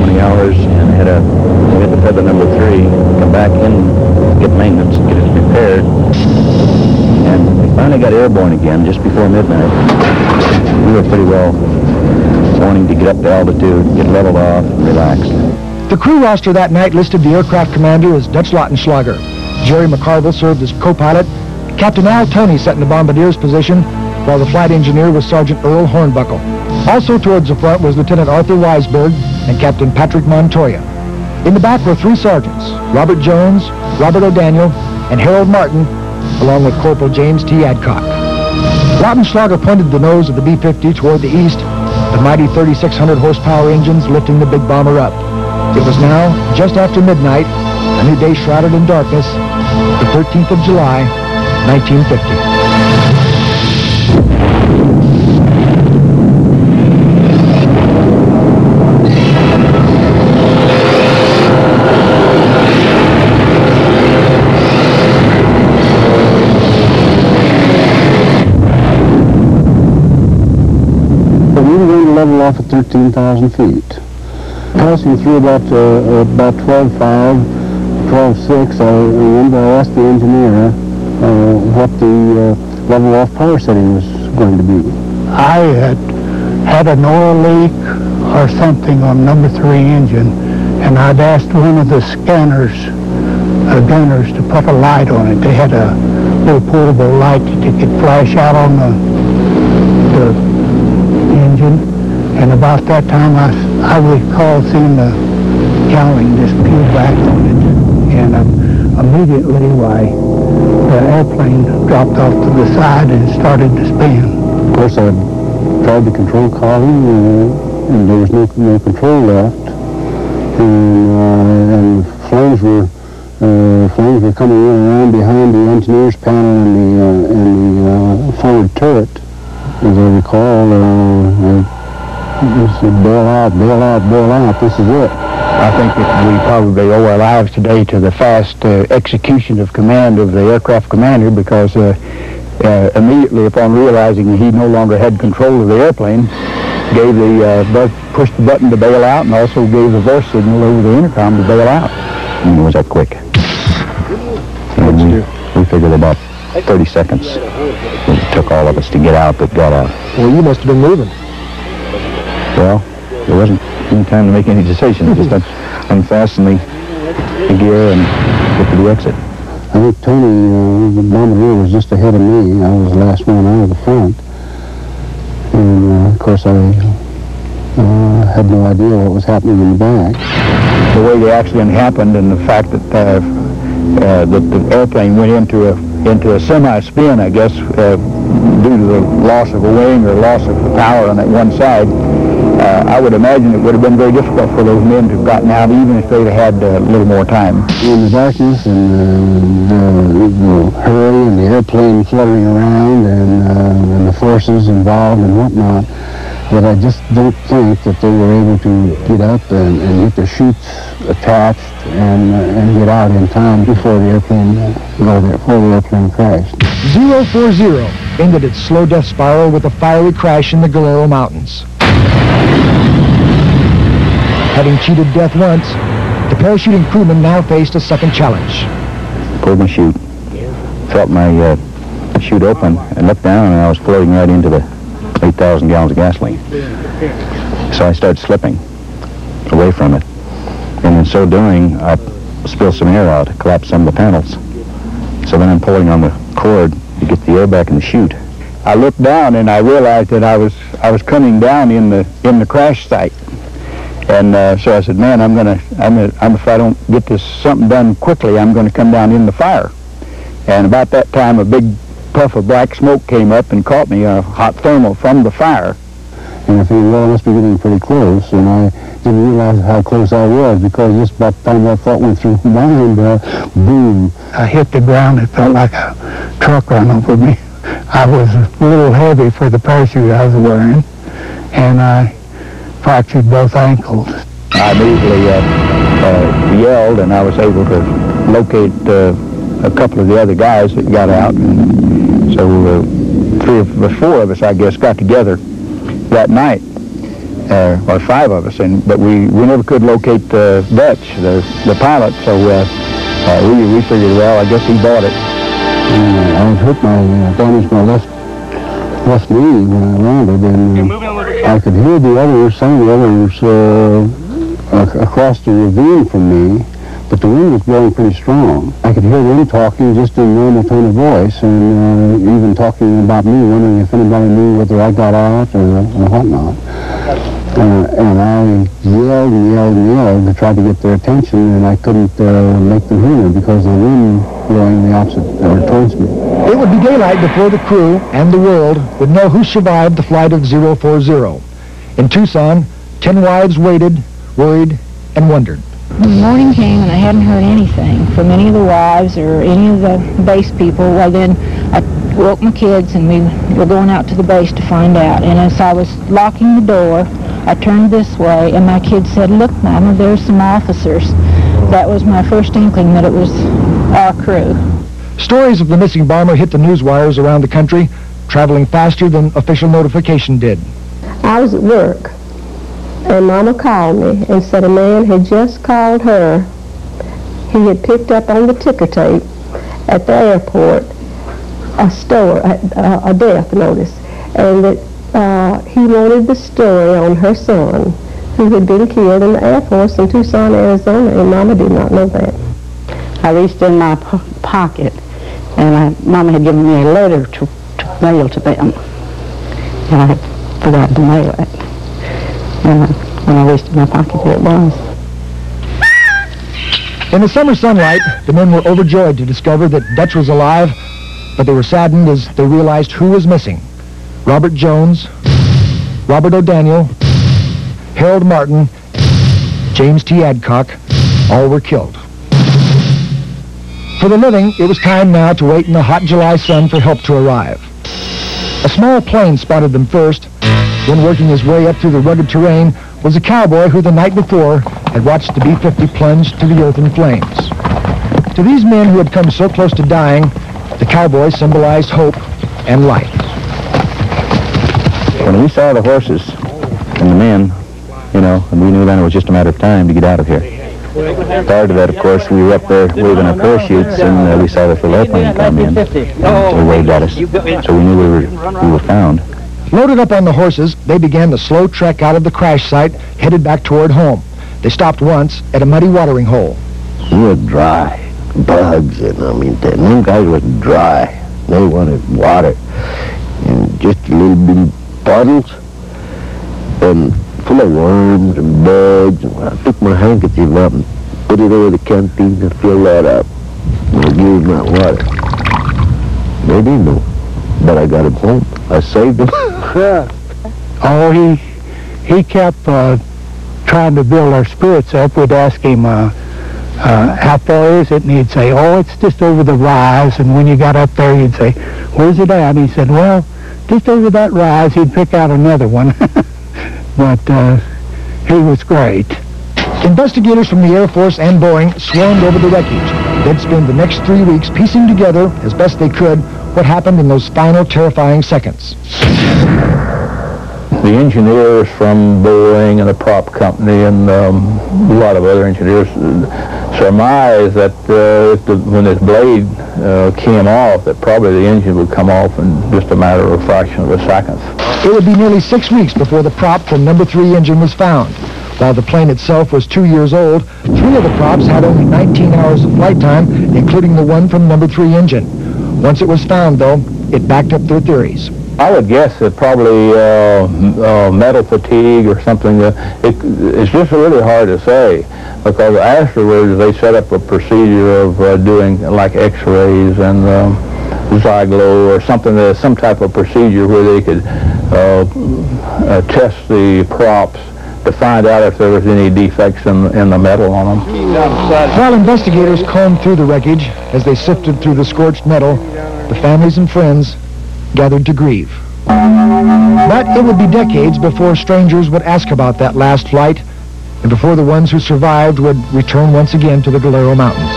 many hours and had to hit the feather number 3, come back in, get maintenance, get it repaired. And we finally got airborne again just before midnight. We were pretty well wanting to get up to altitude, get leveled off, and relaxed. The crew roster that night listed the aircraft commander as Dutch Lautenschlager. Jerry McCarville served as co-pilot. Captain Al Toney sat in the bombardier's position, while the flight engineer was Sergeant Earl Hornbuckle. Also towards the front was Lieutenant Arthur Weisberg and Captain Patrick Montoya. In the back were 3 sergeants, Robert Jones, Robert O'Daniel, and Harold Martin, along with Corporal James T. Adcock. Lautenschlager pointed the nose of the B-50 toward the east, the mighty 3,600 horsepower engines lifting the big bomber up. It was now just after midnight, a new day shrouded in darkness, the 13th of July, 1950. Level off at 13,000 feet. Passing through about 12.5, 12.6, I remember I asked the engineer what the level off power setting was going to be. I had an oil leak or something on number 3 engine, and I'd asked one of the gunners to put a light on it. They had a little portable light that could flash out on the engine. And about that time, I recall seeing the cowling just peel back on it. And immediately, the airplane dropped off to the side and started to spin. Of course, I tried the control column, and there was no control left. And flames were coming in around behind the engineer's panel and the forward turret. As I recall, it said, bail out, bail out, bail out, this is it. I think that we probably owe our lives today to the fast execution of command of the aircraft commander, because immediately upon realizing that he no longer had control of the airplane, pushed the button to bail out, and also gave the voice signal over the intercom to bail out. And it was that quick. We figured about 30 seconds it took all of us to get out, but got out. Well, you must have been moving. Well, there wasn't any time to make any decisions. Just unfasten the gear and get to the exit. I think Tony, the bombardier, was just ahead of me. I was the last one out of the front. And, of course, I had no idea what was happening in the back. The way the accident happened and the fact that the airplane went into a semi-spin, I guess, due to the loss of a wing or loss of the power on that one side, I would imagine it would have been very difficult for those men to have gotten out, even if they'd had a little more time. In the darkness and the hurry and the airplane fluttering around and the forces involved and whatnot, that I just don't think that they were able to get up and get the chutes attached and get out in time before the airplane crashed. 040 ended its slow death spiral with a fiery crash in the Guerrero Mountains. Having cheated death once, the parachuting crewman now faced a second challenge. Pulled my chute, felt my chute open, and looked down, and I was floating right into the 8,000 gallons of gasoline. So I started slipping away from it. And in so doing, I spilled some air out, collapsed some of the panels. So then I'm pulling on the cord to get the air back in the chute. I looked down and I realized that I was coming down in the crash site. And so I said, man, if I don't get this something done quickly, I'm going to come down in the fire. And about that time, a big puff of black smoke came up and caught me, a hot thermal from the fire. And I figured, well, I must be getting pretty close, and I didn't realize how close I was, because just about the time that thought went through my mind, boom. I hit the ground. It felt like a truck ran over me. I was a little heavy for the parachute I was wearing, and I fractured both ankles. I immediately yelled, and I was able to locate a couple of the other guys that got out. And so 4 of us, I guess, got together that night. or 5 of us, but we never could locate Dutch, the pilot, so we figured, well, I guess he bought it. I was hurt damaged my left knee when I landed, and I could hear some of the others across the ravine from me, but the wind was blowing pretty strong. I could hear them talking just in normal tone of voice, and even talking about me, wondering if anybody knew whether I got out or whatnot. And I yelled and yelled and yelled to try to get their attention, and I couldn't make them hear me because of the wind blowing the opposite towards me. It would be daylight before the crew and the world would know who survived the flight of 040. In Tucson, 10 wives waited, worried, and wondered. When morning came and I hadn't heard anything from any of the wives or any of the base people, well then I woke my kids and we were going out to the base to find out. And as I was locking the door, I turned this way and my kids said, "Look, Mama, there's some officers." That was my first inkling that it was our crew. Stories of the missing bomber hit the news wires around the country, traveling faster than official notification did. I was at work, and Mama called me and said a man had just called her. He had picked up on the ticker tape at the airport a death notice, and that he wanted the story on her son, who had been killed in the Air Force in Tucson, Arizona, and Mama did not know that. I reached in my pocket, and Mama had given me a letter to mail to them, and I had forgotten to mail it. And when I reached in my pocket, there it was. In the summer sunlight, the men were overjoyed to discover that Dutch was alive, but they were saddened as they realized who was missing. Robert Jones, Robert O'Daniel, Harold Martin, James T. Adcock, all were killed. For the living, it was time now to wait in the hot July sun for help to arrive. A small plane spotted them first. Then working his way up through the rugged terrain was a cowboy who the night before had watched the B-50 plunge to the earth in flames. To these men who had come so close to dying, the cowboy symbolized hope and life. When we saw the horses and the men, and we knew then it was just a matter of time to get out of here. Prior to that, of course, we were up there waving our parachutes, and we saw this little airplane come in. They waved at us, so we knew we were found. Loaded up on the horses, they began the slow trek out of the crash site, headed back toward home. They stopped once at a muddy watering hole. We were dry, bugs, and them guys were dry. They wanted water, and just a little bitty puddles, and full of worms and bugs. And I took my handkerchief up and put it over the canteen and filled that up. And I gave them that water. They didn't know, but I got them home. I saved them. Oh, he kept trying to build our spirits up. We'd ask him, how far is it? And he'd say, oh, it's just over the rise. And when you got up there, you'd say, where's it at? And he said, well, just over that rise. He'd pick out another one. But he was great. Investigators from the Air Force and Boeing swarmed over the wreckage. They'd spend the next 3 weeks piecing together, as best they could, what happened in those final terrifying seconds. The engineers from Boeing and the prop company and a lot of other engineers surmised that when this blade came off, that probably the engine would come off in just a matter of a fraction of a second. It would be nearly 6 weeks before the prop from number 3 engine was found. While the plane itself was 2 years old, 3 of the props had only 19 hours of flight time, including the one from number 3 engine. Once it was found, though, it backed up their theories. I would guess that probably metal fatigue or something. It's just really hard to say, because afterwards they set up a procedure of doing like X-rays and Zyglo or something, some type of procedure where they could test the props to find out if there was any defects in the metal on them. While investigators combed through the wreckage, as they sifted through the scorched metal, the families and friends gathered to grieve. But it would be decades before strangers would ask about that last flight, and before the ones who survived would return once again to the Galero Mountains.